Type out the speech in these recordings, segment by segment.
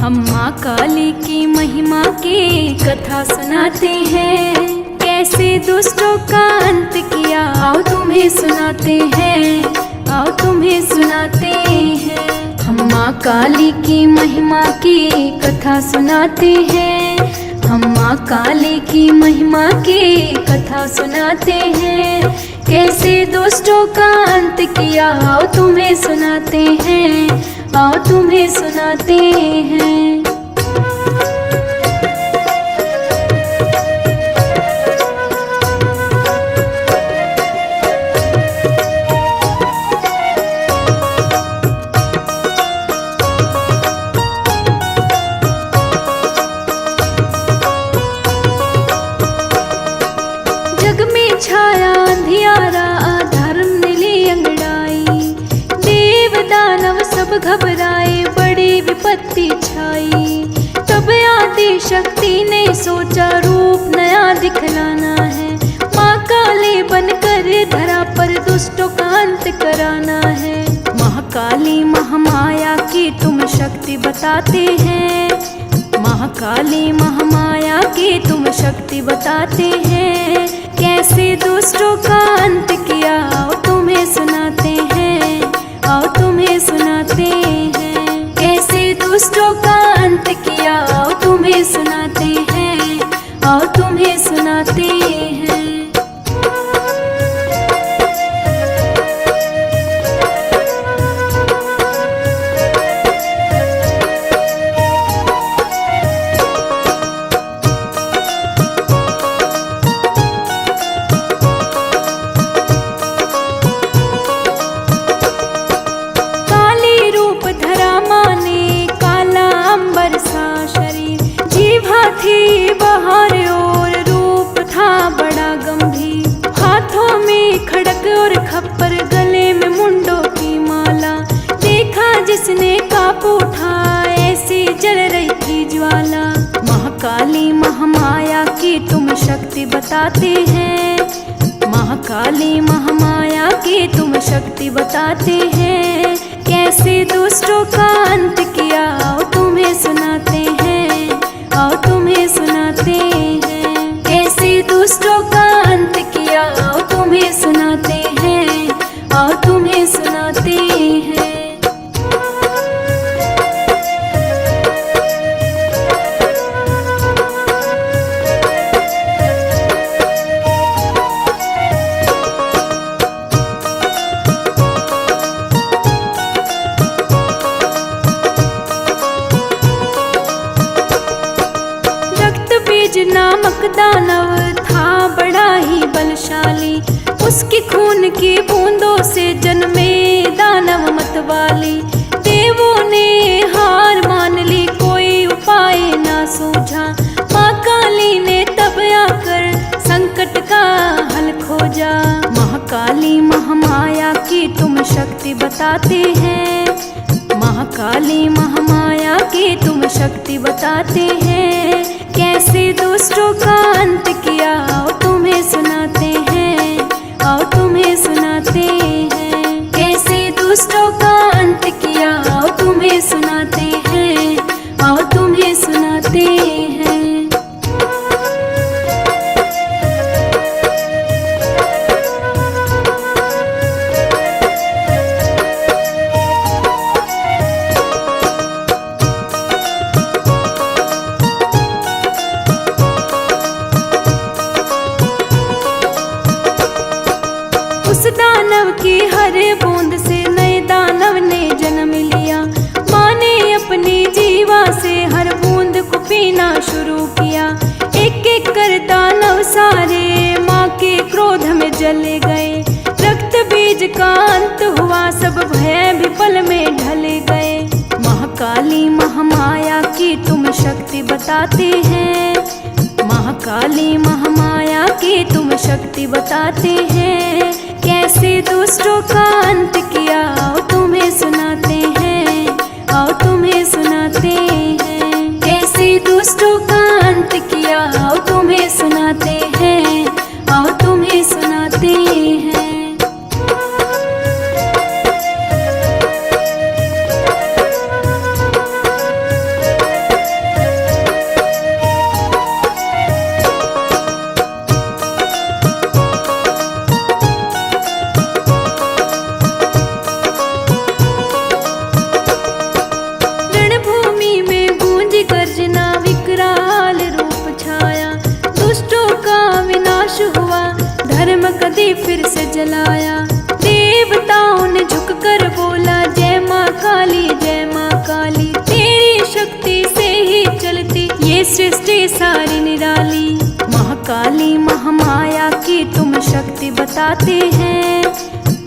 हम माँ काली की महिमा की कथा सुनाते हैं, कैसे दुष्टों का अंत किया आओ तुम्हें सुनाते हैं, आओ तुम्हें सुनाते हैं। हम माँ काली की महिमा की कथा सुनाते हैं, हम माँ काली की महिमा की कथा सुनाते हैं, कैसे दुष्टों का अंत किया आओ तुम्हें सुनाते हैं, आओ तुम्हें सुनाते हैं। जग में छाया अंधियारा, अधर्म ने ली अंगड़ाई, देव दानव सब घबराए, बड़ी विपत्ति छाई। तब आदि शक्ति ने सोचा रूप नया दिखलाना है, माँ काली बनकर धरा पर दुष्टों का अंत कराना है। महाकाली महामाया की तुम शक्ति बताते हैं, महाकाली महामाया की तुम शक्ति बताते हैं, कैसे दुष्टों का अंत किया आओ तुम्हें सुनाते हैं, आओ तुम्हें सुनाते हैं। कैसे दुष्टों का अंत किया आओ तुम्हें सुनाते हैं, आओ तुम्हें सुनाते हैं। थी बाहर और रूप था बड़ा गंभीर, हाथों में खड़क और खप्पर, गले में मुंडों की माला। देखा जिसने काप उठा ऐसी जल रही थी ज्वाला। महाकाली महामाया की तुम शक्ति बताते हैं, महाकाली महामाया की तुम शक्ति बताते हैं, कैसे दुष्टों का अंत किया आओ तुम्हें सुनाते हैं, आओ तुम्हें सुनाते हैं। कैसे दुष्टों का अंत किया आओ तुम्हें सुनाते हैं, आओ तुम्हें सुनाते हैं। नामक दानव था बड़ा ही बलशाली, उसकी खून की बूंदों से जन्मे दानव मतवाली। देवों ने हार मान ली, कोई उपाय ना सूझा, माँ काली ने तब आकर संकट का हल खोजा। महाकाली महामाया की तुम शक्ति बताते हैं, महाकाली महामाया की तुम शक्ति बताते हैं, कैसे दुष्टों का अंत किया आओ तुम्हें सुनाते हैं, आओ तुम्हें सुनाते हैं। कैसे दुष्टों का अंत किया आओ तुम्हें सुनाते हैं, आओ तुम्हें सुनाते हैं। उस दानव की हर बूंद से नए दानव ने जन्म लिया, माँ ने अपनी जीवा से हर बूंद को पीना शुरू किया। एक एक कर दानव सारे माँ के क्रोध में जले गए, रक्त बीज का अंत हुआ, सब भय भी पल में ढले गए। महाकाली महामाया की तुम शक्ति बताते हैं, महाकाली महामाया की तुम शक्ति बताते हैं, कैसे दुष्टों का अंत किया आओ तुम्हें सुनाते हैं, आओ तुम्हें सुनाते हैं। कैसे दुष्टों का अंत किया आओ तुम्हें सुनाते हैं, आओ तुम्हें सुनाते हैं। सृष्टि सारी निराली। महाकाली महामाया की तुम शक्ति बताते हैं,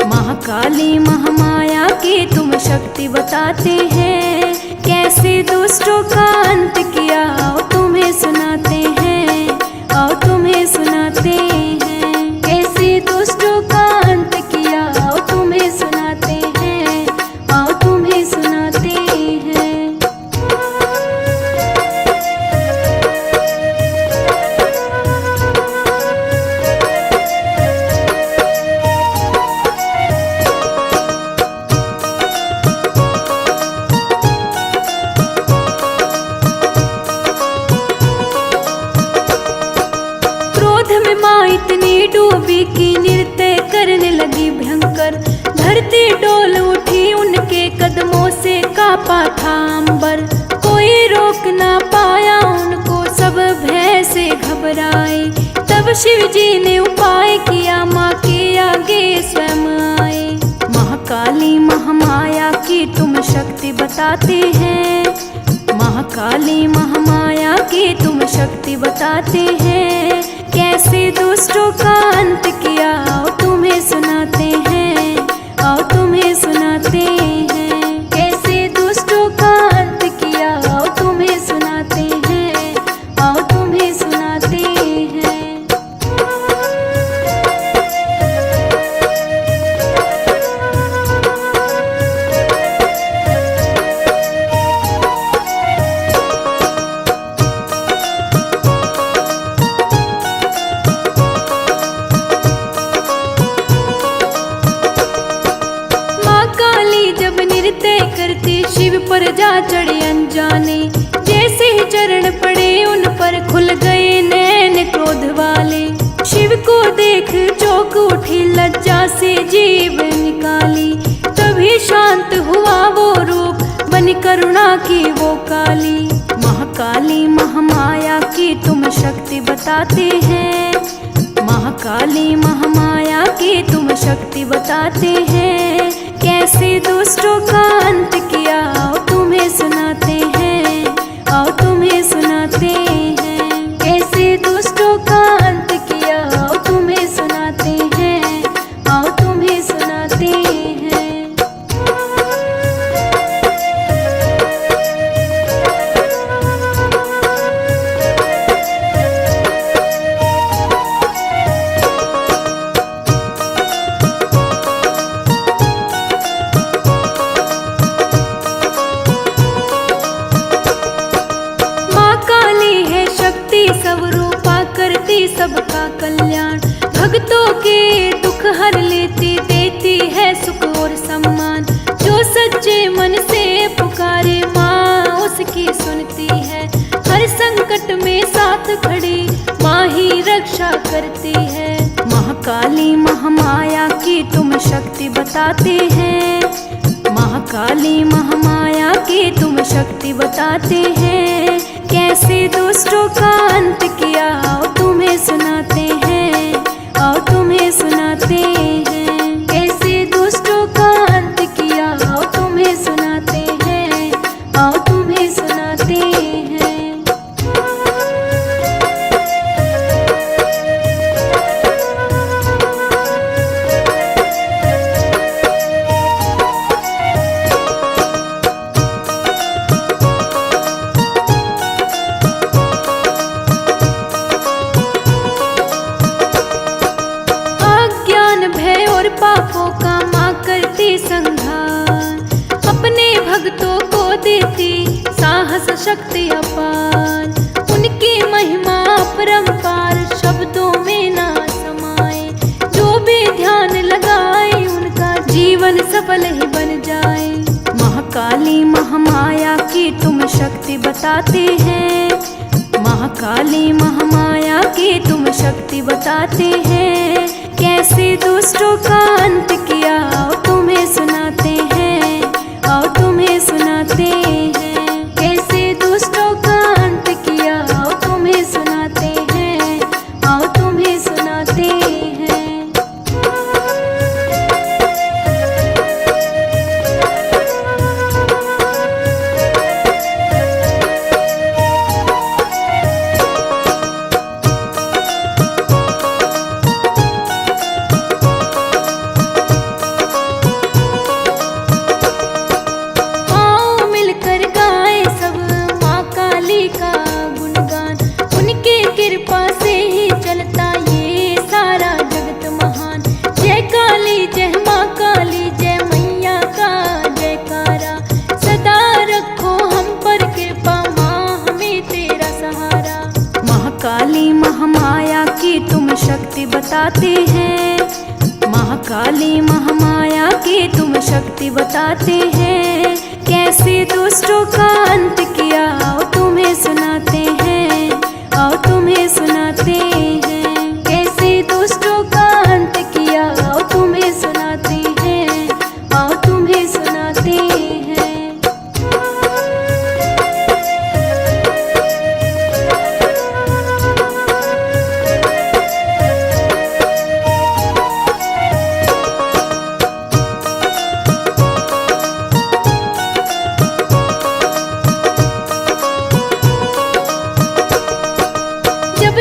महाकाली महामाया की तुम शक्ति बताते हैं। कैसे दुष्टों का अंत किया आओ तुम्हें सुनाते हैं, आओ तुम्हें सुनाते हैं। कैसे दुष्टों का अंत किया आओ तुम्हें सुनाते हैं, आओ तुम्हें सुनाते हैं। इतनी डूबी कि नृत्य करने लगी भयंकर। धरती डोल उठी उनके कदमों से कांपा था अंबर। कोई रोक ना पाया उनको, सब भय से घबराए। तब शिव जी ने उपाय किया, माँ के आगे स्वयं आए। महाकाली महामाया की तुम शक्ति बताते हैं, महाकाली महामाया की तुम शक्ति बताते हैं। कैसे दुष्टों का अंत किया आओ तुम्हें सुनाते हैं, आओ तुम्हें सुनाते हैं। कैसे दुष्टों का अंत किया आओ तुम्हें सुनाते हैं, आओ तुम्हें सुनाते हैं। करती शिव पर जा चढ़े अनजाने। जैसे ही चरण पड़े उन पर खुल गए नैन क्रोध वाले। शिव को देख चौंक उठी, लज्जा से जीव निकाली। तभी शांत हुआ वो रूप, बन करुणा की वो काली। महाकाली महामाया की तुम शक्ति बताते हैं, महाकाली महामाया की तुम शक्ति बताते हैं। कैसे दुष्टों का अंत किया आओ तुम्हें सुनाते हैं, आओ तुम्हें सुनाते हैं। कैसे दुष्टों का अंत किया आओ तुम्हें सुनाते हैं, आओ तुम्हें सुनाते हैं। करती सबका कल्याण, भक्तों के दुख हर लेती, देती है सुख और सम्मान। जो सच्चे मन से पुकारे माँ उसकी सुनती है। हर संकट में साथ खड़ी माँ ही रक्षा करती है। महाकाली महामाया की तुम शक्ति बताते हैं, महाकाली महामाया की तुम शक्ति बताते हैं। कैसे दुष्टों का अंत किया आओ तुम्हें सुनाते हैं, आओ तुम्हें सुनाते हैं। कैसे दुष्टों का अंत किया आओ तुम्हें सुनाते हैं, आओ तुम्हें सुनाते हैं। पापों का माँ करती संहार, अपने भक्तों को देती साहस शक्ति अपार। उनकी महिमा अपरंपार, शब्दों में ना समाए। जो भी ध्यान लगाए उनका जीवन सफल ही बन जाए। महाकाली महामाया की तुम शक्ति बताते हैं, महाकाली महामाया की तुम शक्ति बताते हैं। कैसे दुष्टों का अंत किया आओ तुम्हें सुनाते हैं, आओ तुम्हें सुनाते हैं। कैसे दुष्टों का अंत किया आओ तुम्हें सुनाते हैं, आओ तुम्हें सुनाते हैं। शक्ति बताते हैं। महाकाली महामाया की तुम शक्ति बताते हैं। कैसे दुष्टों का अंत किया आओ तुम्हें सुनाते हैं, आओ तुम्हें सुनाते हैं। कैसे दुष्टों का अंत किया आओ तुम्हें सुनाते हैं, आओ तुम्हें सुनाते हैं।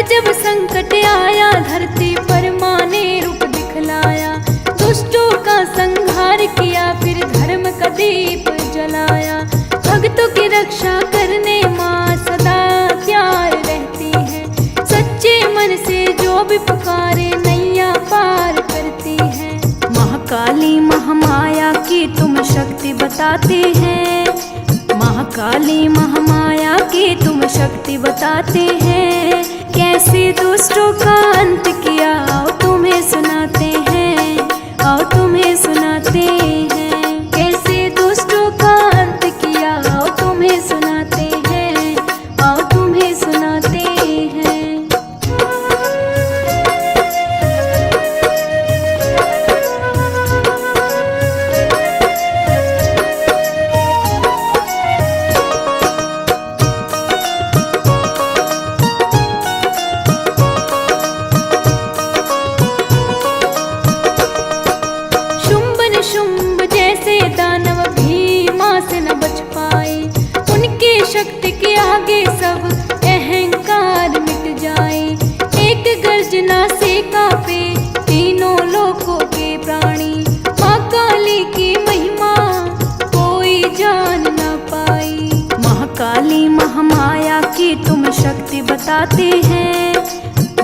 जब संकट आया धरती पर माँ ने रूप दिखलाया, दुष्टों का संहार किया फिर धर्म का दीप जलाया। भक्तों की रक्षा करने माँ सदा तैयार रहती है, सच्चे मन से जो भी पुकारे नैया पार करती है। महाकाली महामाया की तुम शक्ति बताते हैं। महाकाली महामाया की तुम शक्ति बताते हैं। कैसे दुष्टों का अंत किया आओ तुम्हें सुनाते हैं, आओ तुम्हें सुनाते हैं। कैसे दुष्टों का अंत किया आओ तुम्हें सुनाते हैं, आओ तुम्हें सुनाते हैं। शुंभ जैसे दानव भी माँ से न बच पाए, उनकी शक्ति के आगे सब अहंकार मिट जाए। एक गर्जना से कांपे तीनों लोकों के प्राणी, माँ काली की महिमा कोई जान न पाई। महाकाली महामाया की तुम शक्ति बताते हैं।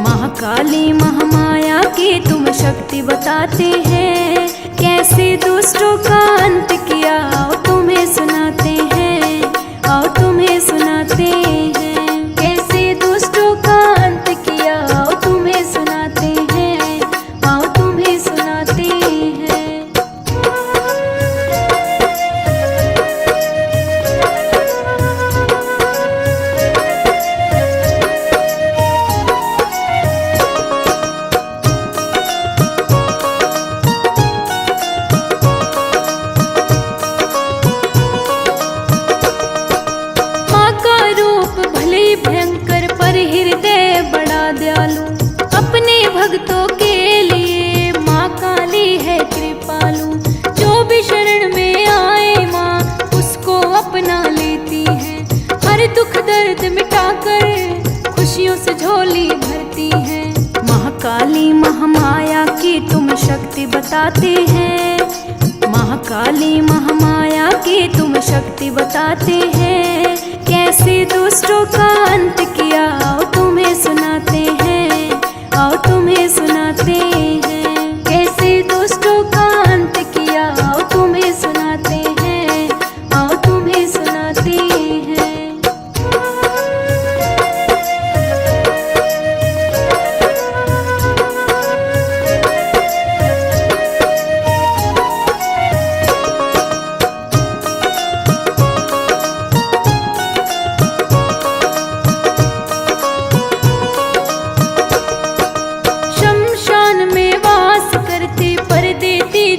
महाकाली महामाया की तुम शक्ति बताते हैं। कैसे दुष्टों का अंत किया आओ तुम्हें सुनाते हैं, आओ तुम्हें सुनाते हैं। कैसे दुष्टों का अंत किया आओ तुम्हें सुनाते हैं, आओ तुम्हें सुनाते हैं। भयंकर पर हृदय बड़ा दयालु, अपने भक्तों के लिए माँ काली है कृपालु। जो भी शरण में आए माँ उसको अपना लेती है, हर दुख दर्द मिटाकर खुशियों से झोली भरती है। महाकाली महामाया की तुम शक्ति बताते हैं। महाकाली महामाया की तुम शक्ति बताते हैं। कैसे दुष्टों का अंत किया आओ तुम्हें सुनाते हैं, आओ तुम्हें सुनाते हैं। कैसे दुष्टों का अंत किया आओ तुम्हें सुनाते हैं, आओ तुम्हें सुनाते हैं।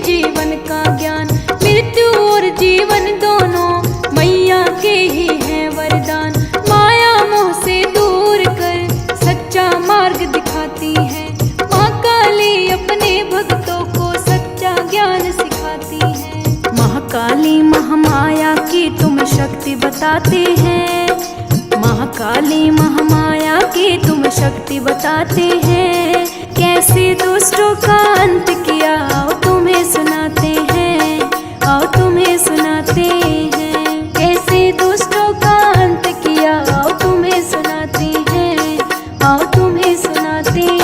जीवन का ज्ञान, मृत्यु और जीवन दोनों मैया के ही हैं वरदान। माया मोह से दूर कर सच्चा मार्ग दिखाती है, माँ काली अपने भक्तों को सच्चा ज्ञान सिखाती है। महाकाली महामाया की तुम शक्ति बताते हैं। महाकाली महामाया की तुम शक्ति बताते हैं। कैसे दुष्टों का अंत किया आओ तुम्हें सुनाते हैं, आओ तुम्हें सुनाते हैं। कैसे दुष्टों का अंत किया आओ तुम्हें सुनाते हैं, आओ तुम्हें सुनाते हैं।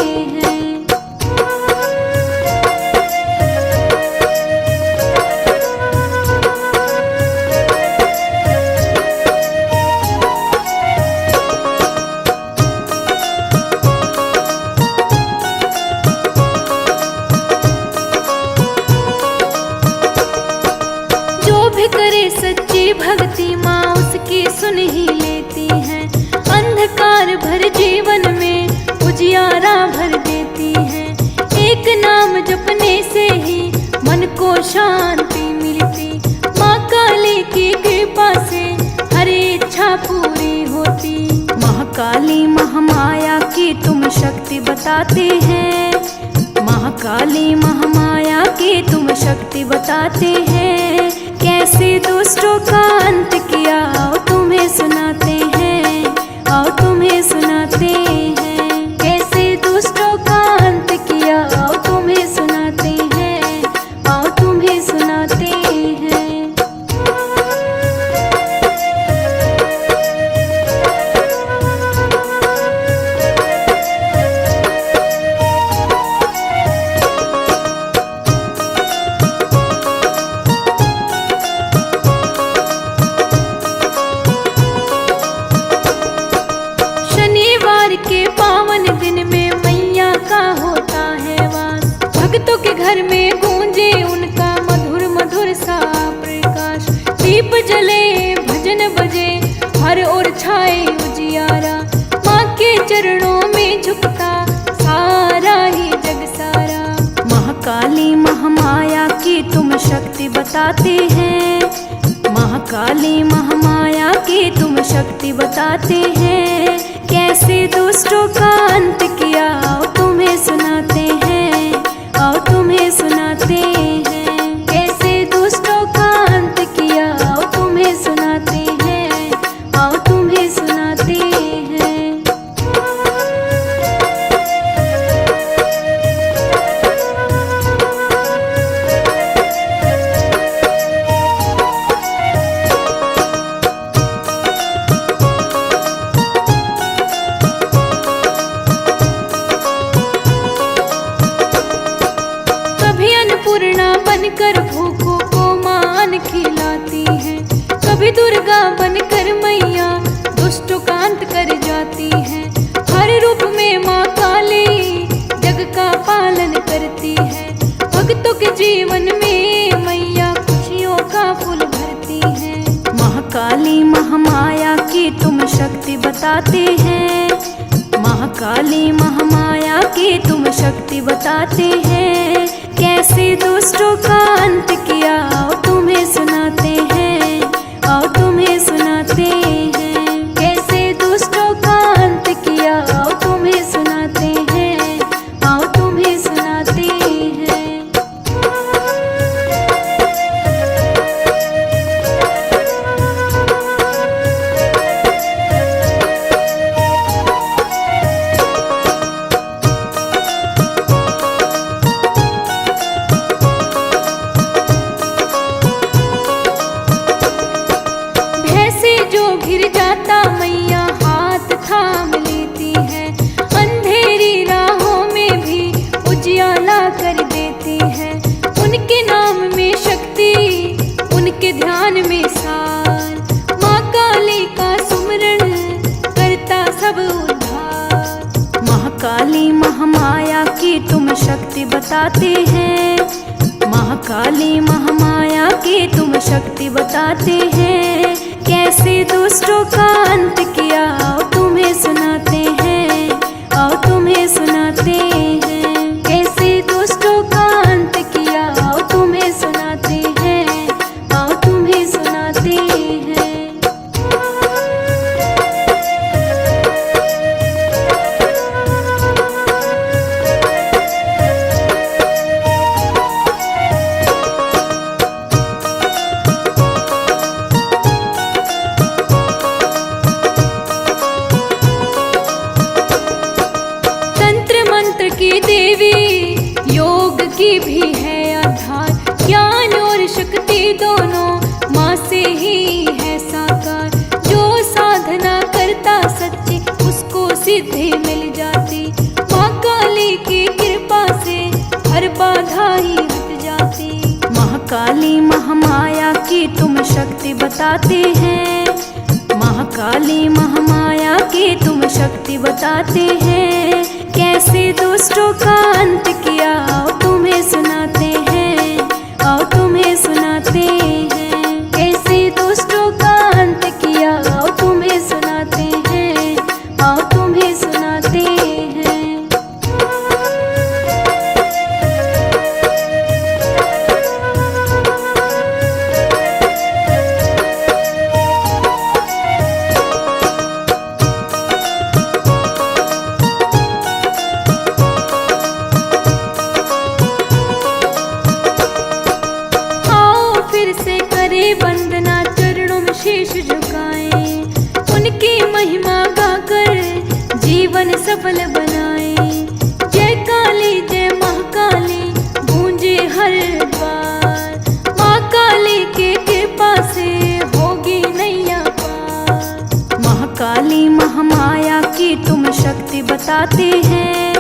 करने से ही मन को शांति मिलती। माँ काली की कृपा से हर इच्छा पूरी होती। महाकाली महामाया की तुम शक्ति बताते हैं। महाकाली महामाया की तुम शक्ति बताते हैं। कैसे दुष्टों का अंत किया आओ तुम्हें सुनाते हैं। आओ तुम्हें सुनाते हैं। कैसे दुष्टों का अंत किया आओ तुम्हें सुनाते हैं। आओ तुम्हें सुनाते हैं। के पावन दिन में मैया का होता है वास। भक्तों के घर में गूंजे उनका मधुर मधुर सा प्रकाश। दीप जले भजन बजे हर ओर छाए उजियारा। माँ के चरणों में झुकता सारा ही जग सारा। महाकाली महामाया की तुम शक्ति बताते हैं। महाकाली महामाया की तुम शक्ति बताते हैं। कैसे दुष्टों का अंत किया आओ तुम्हें सुनाते हैं। आओ तुम्हें सुनाते हैं। कैसे दुष्टों का अंत किया आओ तुम्हें सुनाते हैं। आओ तुम्हें सुनाते हैं। अन्नपूर्णा बनकर भूखों को मान खिलाती है। कभी दुर्गा बनकर मैया दुष्टों का अंत कर जाती है। हर रूप में माँ काली जग का पालन करती है। भक्तों के जीवन में मैया खुशियों का फूल भरती है। महाकाली महामाया की तुम शक्ति बताते हैं। महाकाली महामाया की तुम शक्ति बताते हैं। कैसे दुष्टों का अंत किया आओ तुम्हें सुनाते हैं। आओ तुम्हें सुनाते हैं। कैसे दुष्टों का अंत किया आओ तुम्हें सुनाते हैं। आओ तुम्हें सुनाते हैं। घिर जाता मैया हाथ थाम लेती है। अंधेरी राहों में भी उजियाला कर देती है। उनके नाम में शक्ति उनके ध्यान में सार। माँ काली का सुमरण करता सब उद्धार। महाकाली महामाया की तुम शक्ति बताते हैं। महाकाली महामाया की तुम शक्ति बताते हैं। कैसे दुष्टों का अंत किया आओ तुम्हें सुनाते हैं। आओ तुम्हें सुनाते हैं। कैसे दुष्टों का अंत किया आओ तुम्हें सुनाते हैं। आओ तुम्हें सुनाते हैं। की देवी योग की भी है आधार। ज्ञान और शक्ति दोनों माँ से ही है साकार। जो साधना करता सच्ची उसको सिद्धि मिल जाती। माँ काली की कृपा से हर बाधा ही हट जाती। महाकाली महामाया की तुम शक्ति बताते हैं। महाकाली महामाया की तुम शक्ति बताते हैं। कैसे दुष्टों का अंत किया आओ तुम्हें सुनाते हैं। आओ तुम्हें सुनाते हैं। कैसे दुष्टों का अंत किया आओ तुम्हें सुनाते हैं। आओ तुम्हें सुनाते हैं। जीवन सफल बनाए। जय काली जय महाकाली गूंजे हर द्वार, माँ काली के कृपा से होगी नैया पार। महाकाली महामाया की तुम शक्ति बताते हैं,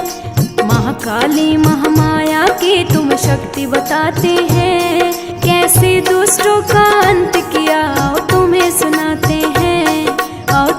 महाकाली महामाया की तुम शक्ति बताते हैं। कैसे दुष्टों का अंत किया आओ तुम्हें सुनाते हैं, आओ